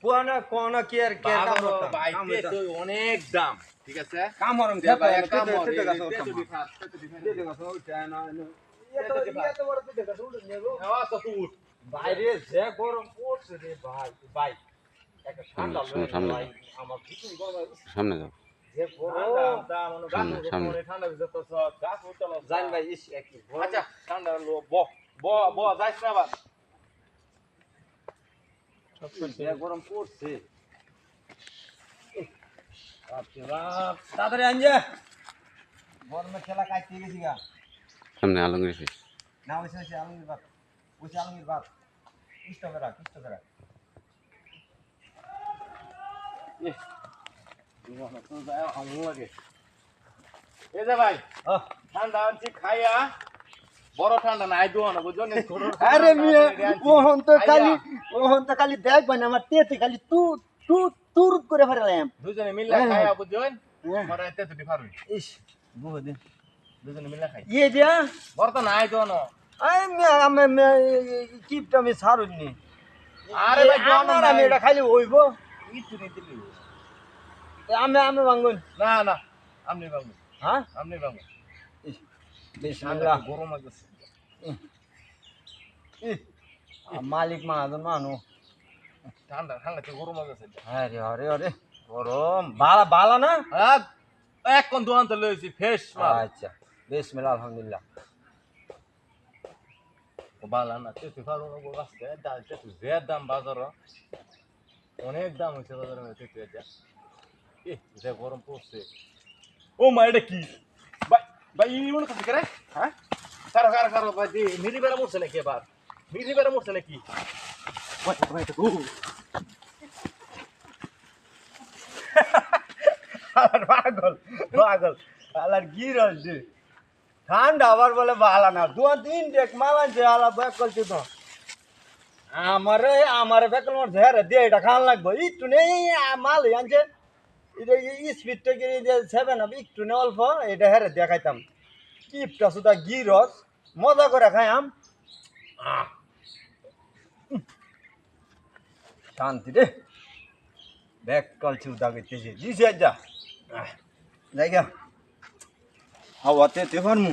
কোনা কোনা কি আর কে কাম করতাম বাইতে তো অনেক দাম ঠিক আছে কাম হরম দে ভাই এক কাম হর তে গাছ তেতো দিফা তে গাছ ওইটা না এত বড় তে গাছ উড়ে নেবো হ্যাঁ তো তুই বাইরে যে গরম পড়ছে রে ভাই ভাই একটা ঠান্ডা সামনে ভাই আমার ভীষণ গরম সামনে যাও যে গরম দাম মনে সামনে, গাছ সামনে। মনে ঠান্ডা ভিতর তো গাছ উঠতে জান ভাই ইস একই আচ্ছা ঠান্ডা লো ব ব ব যাইস না আবার যে গরম পড়ছে বাপরে বাপ তাড়াতাড়ি আনজে গরমে খেলা কাটতে গেছি গা সামনে আলমগীর অফিস না ওইসে আলমগীর বাপ ওইসে আলমগীর বাপ ইষ্টকে রাখ তো যায় আমু লাগে এই যে ভাই ঠান্ডা আনছি খাইয়া বড় ঠান্ডা নাই দোয়া না বুঝছো না আরে মিয়া ওহন তো খালি দেখবেন আমার তেতে খালি তুর করে ফেলাম দুজনে মিলে খাইয়া বুঝছেন আমার এতে তো ডিফার হই ইস বহুদিন দুজনে মিলে খাই ইয়ে দিয়া বড় তো নাই দোয়া না আই মিয়া আমি কিপটা আমি সারুনি আরে ভাই দোয়া না আমি এটা খালি হইব কিছু নেই দিলি আমি ভাঙ্গুন না না আমনি বাবু হ্যাঁ আমনি বাবু বিসমিল্লাহ গরম আছে মালিক মাহাজন মানু ঠান্ডা ঠান্ডা তো গরম আছে আরে আরে আরে গরম বালা না এক কোন দোকান তো লইছি ফ্রেশ মাল আচ্ছা বিসমিল্লাহ আলহামদুলিল্লাহ বালা না তুই ভালো না গো আসছে ডাল তো যে দাম বাজার অনেক দাম হইছে বাজারে তুই তুই যা যে গরম পড়ছে ও মা এটা কি ভাই ভাই ইউন কাছে করে হ্যাঁ কারো ভাই মিরি বেলা মরছে নাকি এবার মিরি বেলা মরছে নাকি ভাই ভাই তো পাগল আলার গিরল যে ঠান্ডা আবার বলে বালা না 2-3 ডেক মালা যে আলা ব্যাক করছে তো আমারে বেকল মোর ঝেরে দে এটা খান লাগবে একটু নেই মাল আনছে এটা স্পিডটা কি যে 7 আপ একটু নে অল্প এটা হেরে দেখাইতাম কিপটা সুদা গিরস মজা করে খাইম শান্তি রে ব্যাক কল চুদা গেছে দিছে যা জায়গা হাওয়াতে তে ফারমু